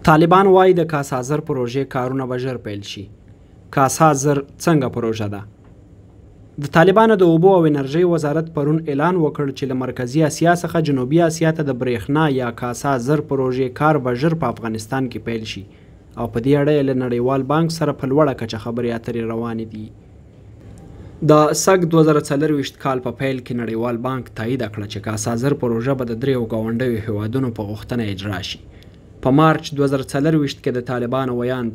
طالبان وایي د کاسا زر پروژې کارونه به ژر پیل شي. کاسا زر څنګه پروژه ده؟ د طالبانو د اوبو او انرژۍ وزارت پرون اعلان وکړ چې له مرکزي اسیا څخه جنوبي اسیا ته د برېښنا یا کاسا زر پروژې کار به ژر په افغانستان کې پیل شي او په دې اړه له نړیوال بانک سره په لوړه کچه خبرې اترې روانې دي. د سږ 2024 کال په پیل کې نړیوال بانک تایید کړه چې کاسا زر پروژه به د دریو ګاونډیو هیوادونو په غوښتنه اجرا شي. په مارچ 2024 کې د طالبانو ویاند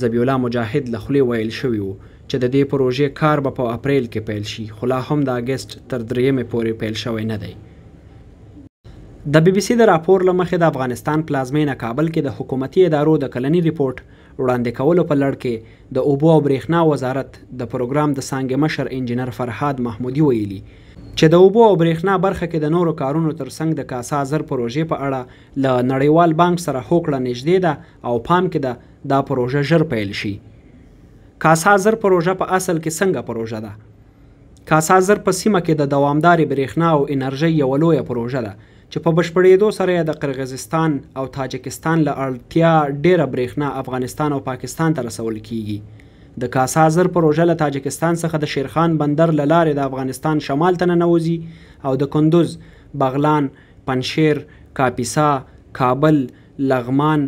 ذبیح الله مجاهد له خولې ویل شوي وو چې د دې پروژې کار به په اپریل کې پیل شي، خو لا هم د اګست تر 3 پورې پیل شوی نه دی. د بي بي سي د راپور له مخې د افغانستان پلازمینه کابل کې د حکومتي ادارو د کلني ریپورت وړاندې کولو په لړ کې د اوبو او برېښنا وزارت د پروګرام د څانګې مشر انجینر فرهاد محمودي ویلي چې د اوبو او برېښنا برخه کې د نورو کارونو ترڅنګ د کاسا زر پروژې په اړه له نړیوال بانک سره هوکړه نږدې ده او پام کې ده دا پروژه ژر پیل شي. کاسا زر پروژه په اصل کې څنګه پروژه ده؟ کاسا زر په سیمه کې د دوامدارې برېښنا او انرژۍ یوه لویه پروژه ده چې په بشپړېدو سره یې د قرغیزستان او تاجکستان له اړتیا ډیره برېښنا افغانستان او پاکستان ته رسول کیږي. د کاسا زر پروژه له تاجکستان څخه د شیرخان بندر له لارې د افغانستان شمال ته ننوځي او د کندوز، بغلان، پنشیر، کاپیسا، کابل، لغمان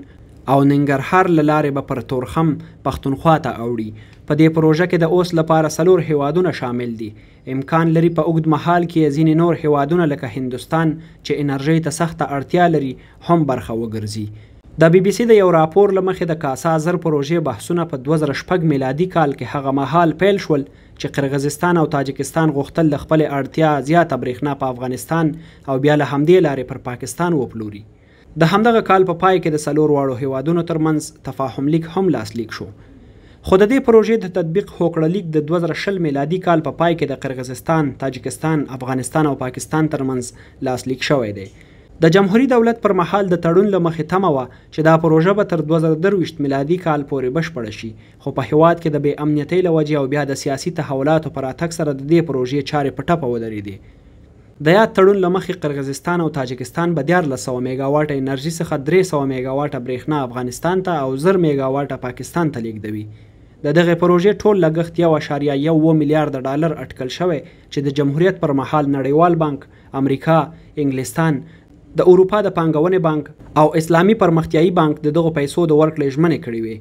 او ننګرهار له لارې به پر تورخم پښتونخوا ته اوړي. په دې پروژه کې د اوس لپاره 4 هیوادونه شامل دي. امکان لري په اوږد مهال کې ځینې نور هیوادونه لکه هندوستان چې انرژۍ ته سخته اړتیا لري هم برخه وګرځي. د بي بي سي د یو راپور له مخې د کاسا زر پروژې بحثونه په 2006 میلادي کال کې هغه مهال پیل شول چې قرغیزستان او تاجکستان غوښتل د خپل اړتیا زیاته برېښنا په افغانستان او بیا له همدې لارې پر پاکستان وپلوري. د همدغه کال په پای کې د 4 واړو هیوادونو ترمنځ تفاهم لیک هم لاسلیک شو. خو د دې پروژې د تطبیق هوکړه لیک د 2020 میلادي کال په پای کې د قرغیزستان، تاجکستان، افغانستان او پاکستان ترمنځ لاسلیک شوی دی. د جمهوریت دولت پر مهال د تړون له مخې تمه وه چې دا پروژه به تر 2023 میلادي کال پورې بشپړه شي، خو په هیواد کې د بې امنیتۍ له وجې او بیا د سیاسي تحولاتو پر راتګ سره د دې پروژې چارې په ټپه ودرېدې. د یاد تړون له مخې قرغیزستان او تاجکستان به 1400 میګاواټه انرژي څخه 300 میګاواټه برېښنا افغانستان ته او 1000 میګاواټه پاکستان ته لیږدوي. د دغه پروژې ټول لګښت 1.1 میلیارډ ډالر اټکل شوی چې د جمهوریت پر مهال نړیوال بانک، امریکا، انګلستان، د اروپا د پانګونې بانک او اسلامي پرمختیایي بانک د دغو پیسو د ورکړې ژمنې کړې وې.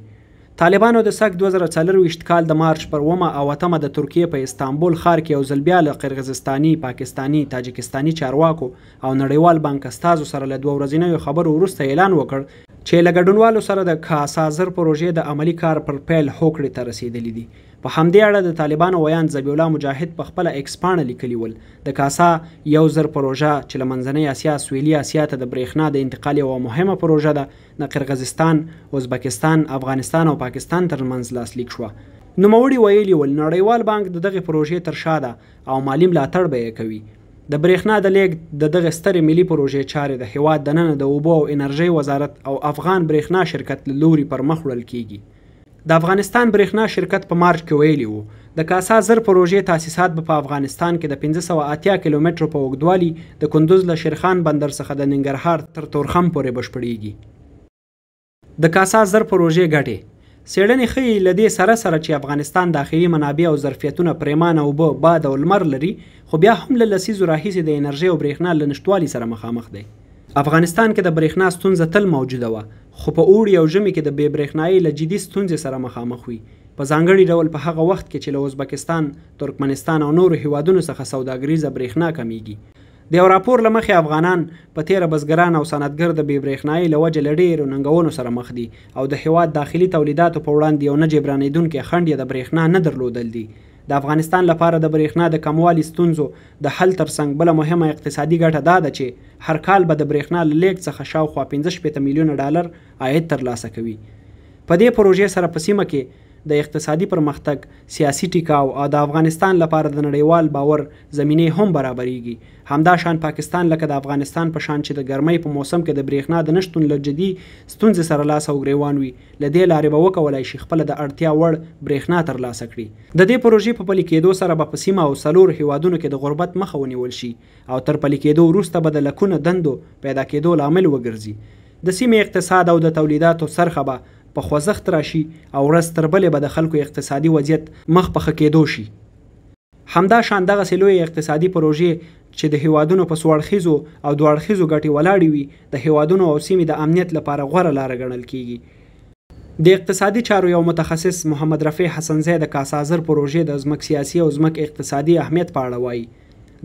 طالبانو د سږ 2024 کال د مارچ پر 8 او 8 د ترکیې په استانبول ښار کې یو ځل بیا له قرغیزستاني، پاکستاني، تاجکستاني چارواکو او نړیوال بانک استازو سره له 2 ورځنیو خبرو وروسته اعلان وکړ چې له ګډونوالو سره د کاسا زر پروژې د عملي کار پر پیل هوکړې ته رسیدلي دي. په همدې اړه د طالبانو ویاند ذبیح الله مجاهد په خپله ایکس پاڼه لیکلي ول د کاسا یو زر پروژه چې له منځنۍ اسیا سویلي اسیا ته د برېښنا د انتقال یوه مهمه پروژه ده د قرغیزستان، ازبکستان، افغانستان او پاکستان ترمنځ لاسلیک شوه. نوموړي ویلي ول نړیوال بانک د دغې پروژې تر شا ده او مالي ملاتړ به یې کوي. د برېښنا د لیږد د دغې سترې ملي پروژې چارې د هیواد دننه د اوبو او انرژۍ وزارت او افغان برېښنا شرکت له لوري پر مخ وړل کیږي. د افغانستان برېښنا شرکت په مارچ کې ویلي وو د کاسا زر پروژې تاسیسات به په افغانستان کې د 580 کیلومترو په اوږدوالي د کندوز له شیرخان بندر څخه د ننګرهار تر تورخم پورې بشپړېږي. د کاسا زر پروژې ګټې څېړنې ښیي له دې سره سره چې افغانستان داخلي منابع او ظرفیتونه پرېمانه اوبه، باد او لمر لري، خو بیا هم له لسیزو راهیسې د انرژۍ او برېښنا له نشتوالي سره مخامخ دی. افغانستان کې د برېښنا ستونزه تل موجوده وه، خو په اوړي او ژمي کې د بې برېښنایي له جدي ستونزې سره مخامخ وي، په ځانګړي ډول په هغه وخت کې چې له ازبکستان، ترکمنستان او نورو هیوادونو څخه سوداګریزه برېښنا کمیږي. د یو راپور له مخې افغانان په تیره بزګران او صنعتګر د بې برېښنایي له وجې له ډېرو ننګونو سره مخ دي او د هیواد داخلي تولیداتو په وړاندې یو نه جبرانېدونکی خنډ یې د برېښنا نه درلودل دي. د افغانستان لپاره د برېښنا د کموالي ستونزو د حل ترڅنګ بله مهمه اقتصادي ګټه دا ده چې هر کال به د برېښنا له لیږد څخه شاوخوا 65 میلیونه ډالر عاید ترلاسه کوي. په دې پروژې سره په سیمه کې د اقتصادي پرمختګ، سیاسي ټیکاو او د افغانستان لپاره د نړیوال باور زمینې هم برابریږي. همداشان پاکستان لکه د افغانستان په شان چې د ګرمۍ په موسم کې د برېښنا د نشتون له جدي ستونزې سره لاس او ګریوان وي، له دې لارې به وکولای شي خپله د اړتیا وړ برېښنا ترلاسه کړي. د دې پروژې په پلي کېدو سره به په سیمه او 4 هیوادونو کې د غربت مخه ونیول شي او تر پلي کېدو وروسته به د لکونو دندو پیدا کېدو لامل وګرځي. د سیمې اقتصاد او د تولیداتو څرخه به په خوځښت راشي او ورځ تر بلې به د خلکو اقتصادي وضعیت مخ په ښه کېدو شي. همدا شان دغسې لویې اقتصادي پروژې چې د هیوادونو په څو اړخیزو او دوه اړخیزو ګټې ولاړې وي د هیوادونو او سیمې د امنیت لپاره غوره لاره ګڼل کیږي. د اقتصادي چارو یو متخصص محمد رفیع حسنزی د کاسا زر پروژې د ځمک سیاسي او ځمک اقتصادي اهمیت په اړه وایي.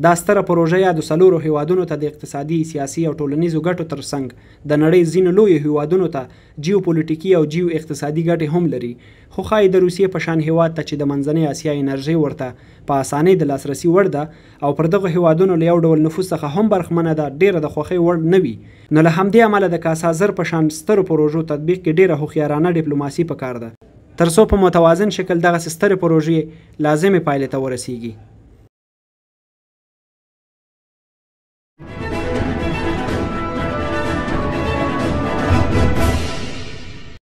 دا ستره پروژه یا د 4 هیوادونو ته د اقتصادي، سیاسي او ټولنیزو ګټو ترڅنګ د نړۍ ځینو لویو هیوادونو ته جیوپولیټیکي او جیو اقتصادي ګټې هم لري، خو ښایي د روسیې په شان هیواد ته چې د منځنۍ اسیا انرژي ورته په اسانۍ د لاسرسي وړ ده او پر دغه هیوادونو له یو ډول نفوذ څخه هم برخمنه ده، ډیره د خوښۍ وړ نه وي. نو له همدې امله د کاسا زر په شان سترو پروژو تطبیق کې ډیره هوښیارانه ډیپلوماسي پکار ده ترڅو په متوازن شکل دغسې سترې پروژې لازمې پایلې ته ورسیږي.